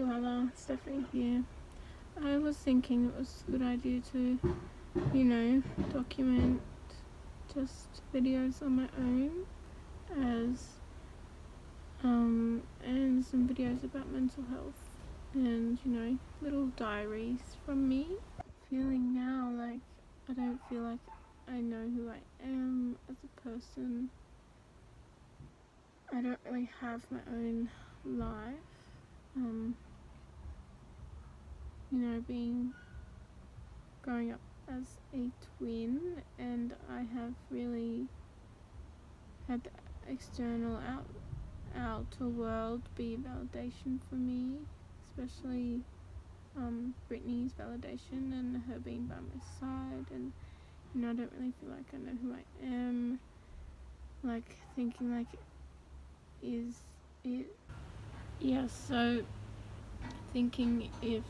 Walla, Stefanie here. I was thinking it was a good idea to, document just videos on my own and some videos about mental health and, little diaries from me. Feeling now like I don't feel like I know who I am as a person. I don't really have my own life. Growing up as a twin, and I have really had the external outer world be validation for me, especially Britney's validation and her being by my side, and I don't really feel like I know who I am, like thinking like, is it, so thinking if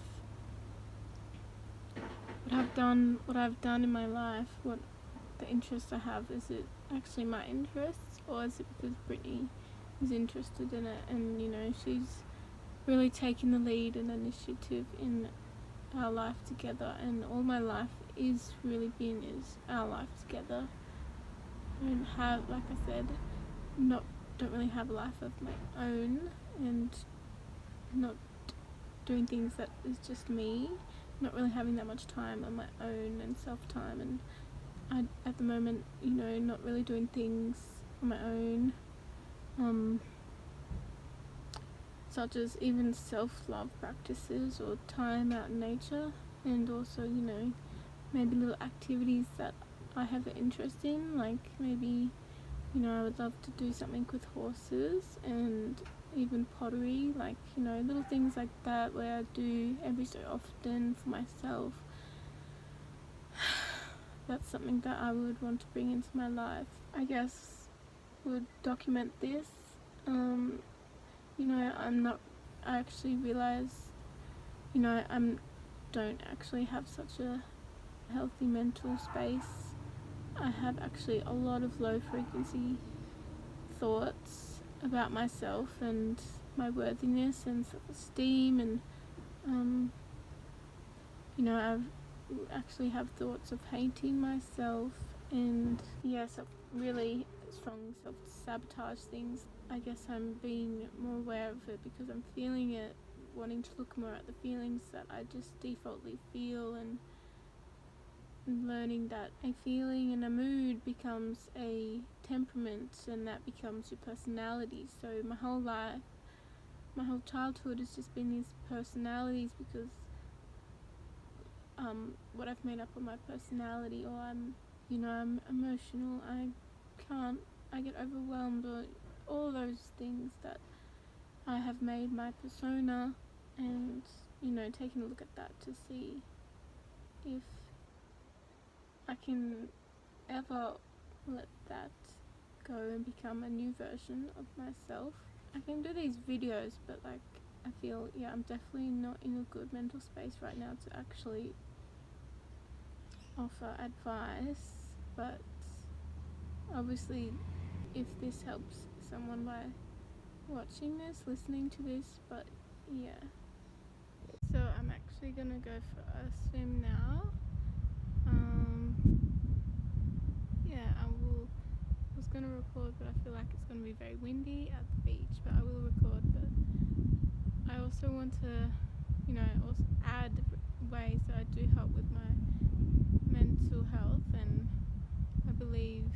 what I've done in my life, what the interests I have, is it actually my interests, or is it because Britney is interested in it, and she's really taking the lead and initiative in our life together, and all my life is our life together. I don't have, like I said, don't really have a life of my own, and not doing things that is just me, not really having that much time on my own and self-time, and I, at the moment, not really doing things on my own, such as even self-love practices or time out in nature, and also, maybe little activities that I have an interest in, like maybe, I would love to do something with horses, and even pottery, like, little things like that where I do every so often for myself. That's something that I would want to bring into my life. I guess would document this. I actually realize, don't actually have such a healthy mental space. I have actually a lot of low frequency thoughts about myself and my worthiness and self-esteem, and I actually have thoughts of hating myself, and really strong self-sabotage things. I guess I'm being more aware of it because I'm feeling it, wanting to look more at the feelings that I just defaultly feel, and learning that a feeling and a mood becomes a temperament, and that becomes your personality. So my whole childhood has just been these personalities, because what I've made up of my personality, or I'm emotional, I get overwhelmed, or all those things that I have made my persona, and taking a look at that to see if I can ever let that go and become a new version of myself. I can do these videos, but like, I feel, I'm definitely not in a good mental space right now to actually offer advice, but obviously if this helps someone by watching this, listening to this, but so I'm actually gonna go for a swim now. I was gonna record, but I feel like it's gonna be very windy at the beach, but I will record. But I also want to also add ways that I do help with my mental health, and I believe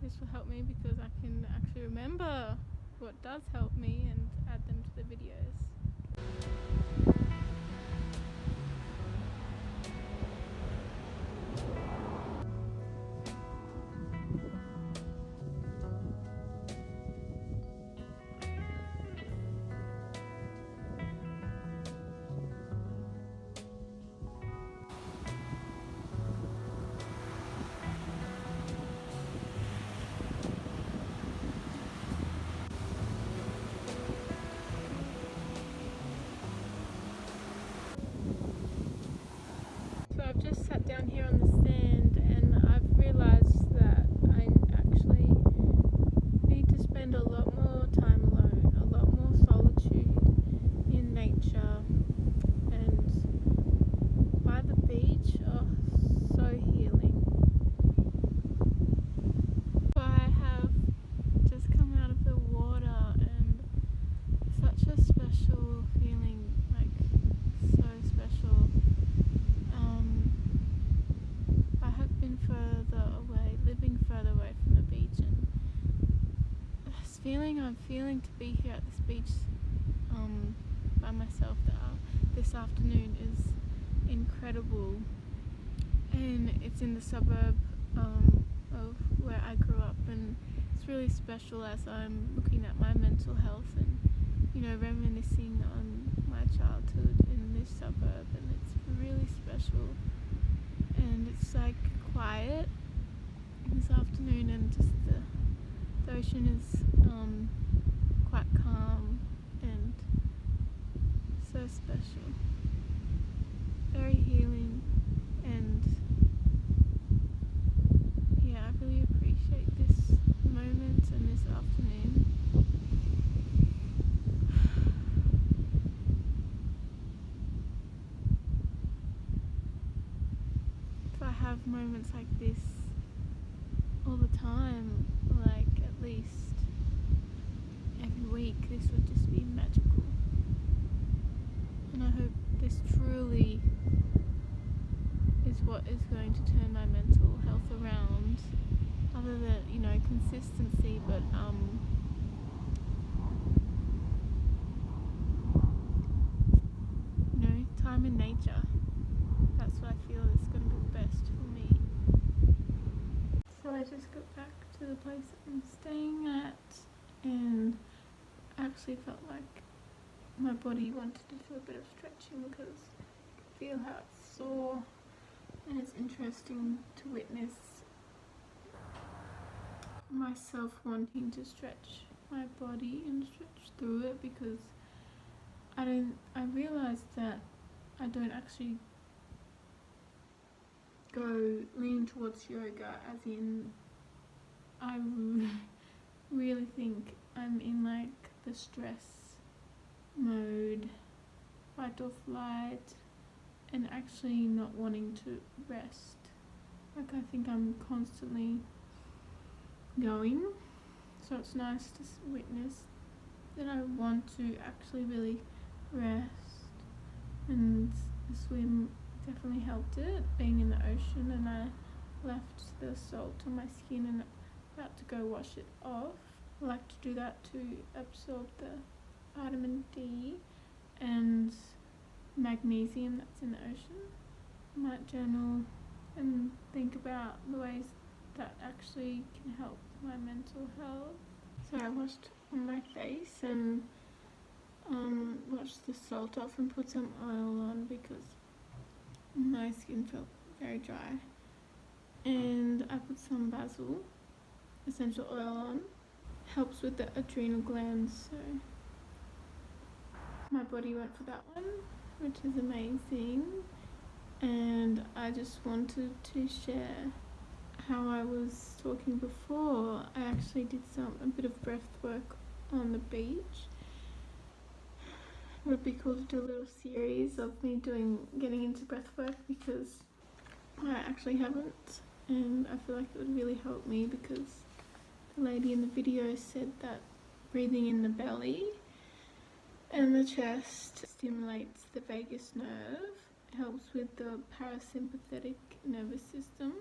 this will help me because I can actually remember what does help me and add them to the videos. So I've just sat down here on the sand, and I've realised that I actually need to spend a lot more time alone, a lot more solitude in feeling I'm feeling to be here at this beach by myself this afternoon is incredible, and it's in the suburb of where I grew up, and it's really special as I'm looking at my mental health and, you know, reminiscing on my childhood in this suburb, and it's really special. And it's like quiet this afternoon, and just the ocean is quite calm and so special, very healing, and yeah, I really appreciate this moment and this afternoon. If I have moments like this all the time, like at least every week, this would just be magical. And I hope this truly is what is going to turn my mental health around, other than, you know, consistency, but you know, time in nature. That's what I feel is going to be the best for me. So I just got back to the place I'm staying at, and I actually felt like my body wanted to do a bit of stretching because I feel how it's sore, and it's interesting to witness myself wanting to stretch my body and stretch through it, because I realized that I don't actually go lean towards yoga, as in I really think I'm in like the stress mode, fight or flight, and actually not wanting to rest. Like, I think I'm constantly going, so it's nice to witness that I want to actually really rest, and the swim definitely helped it, being in the ocean, and I left the salt on my skin and about to go wash it off. I like to do that to absorb the vitamin D and magnesium that's in the ocean. I might journal and think about the ways that actually can help my mental health. So I washed my face and washed the salt off and put some oil on because my skin felt very dry. And I put some basil essential oil on. Helps with the adrenal glands, so my body went for that one, which is amazing. And I just wanted to share how I was talking before. I actually did a bit of breath work on the beach. It would be cool to do a little series of me getting into breath work, because I actually haven't, and I feel like it would really help me, because the lady in the video said that breathing in the belly and the chest stimulates the vagus nerve, helps with the parasympathetic nervous system.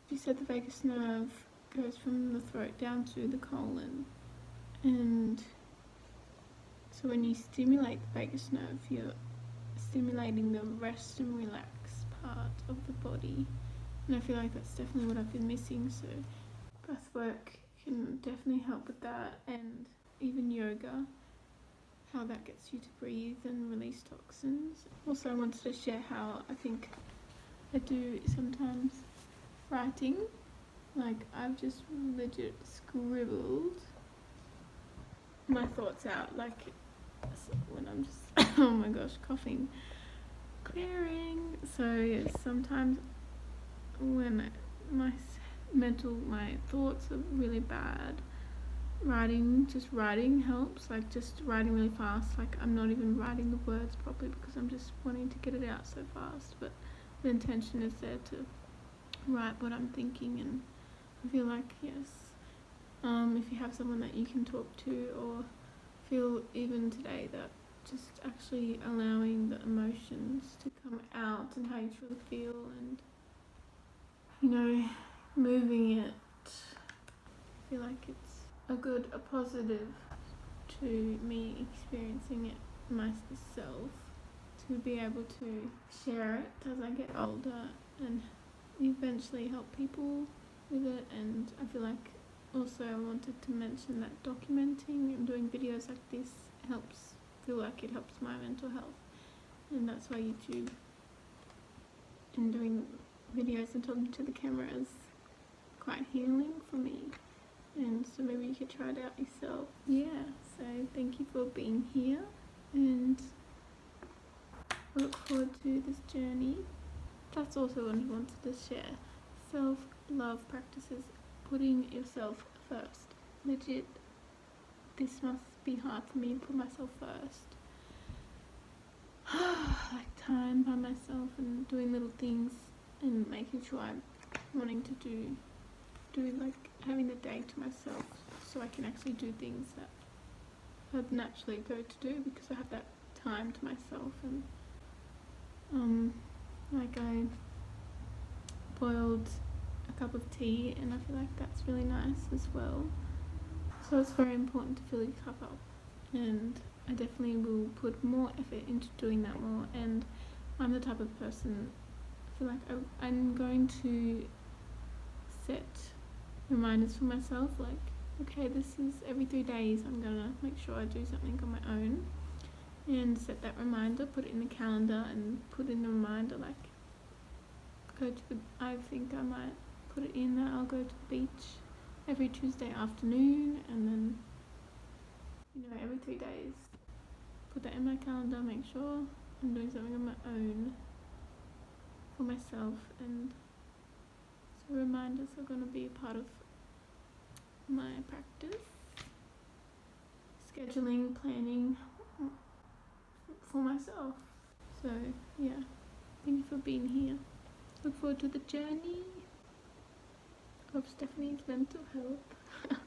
She said the vagus nerve goes from the throat down to the colon, and so when you stimulate the vagus nerve, you're stimulating the rest and relax part of the body, and I feel like that's definitely what I've been missing. So breath work can definitely help with that, and even yoga, how that gets you to breathe and release toxins. Also, I wanted to share how I think I do sometimes writing. Like, I've just legit scribbled my thoughts out, like when I'm just oh my gosh, coughing, clearing. So yeah, sometimes when my thoughts are really bad, just writing helps. Like, just writing really fast, like I'm not even writing the words properly because I'm just wanting to get it out so fast, but the intention is there to write what I'm thinking. And I feel like, yes, if you have someone that you can talk to, or feel even today that just actually allowing the emotions to come out and how you truly feel, and, you know, moving it, I feel like it's a positive to me experiencing it myself, to be able to share it as I get older and eventually help people with it. And I feel like also I wanted to mention that documenting and doing videos like this feel like it helps my mental health, and that's why YouTube and doing videos and talking to the camera is quite healing for me. And so maybe you could try it out yourself. Yeah, so thank you for being here, and I look forward to this journey. That's also what I wanted to share. Self-love practices, putting yourself first. Legit, this must be hard for me to put myself first. Like time by myself and doing little things and making sure I'm wanting to do like having the day to myself, so I can actually do things that I'd naturally go to do because I have that time to myself. And like I boiled a cup of tea and I feel like that's really nice as well. So it's very important to fill your cup up, and I definitely will put more effort into doing that more. And I'm the type of person, I feel like I'm going to set reminders for myself, like, okay, this is every 3 days I'm gonna make sure I do something on my own, and set that reminder, put it in the calendar and put in a reminder, like I think I might put it in that I'll go to the beach every Tuesday afternoon, and then every 3 days put that in my calendar, make sure I'm doing something on my own for myself. And so reminders are going to be a part of my practice, scheduling, planning for myself. So yeah, thank you for being here. Look forward to the journey of Stefanie's mental health.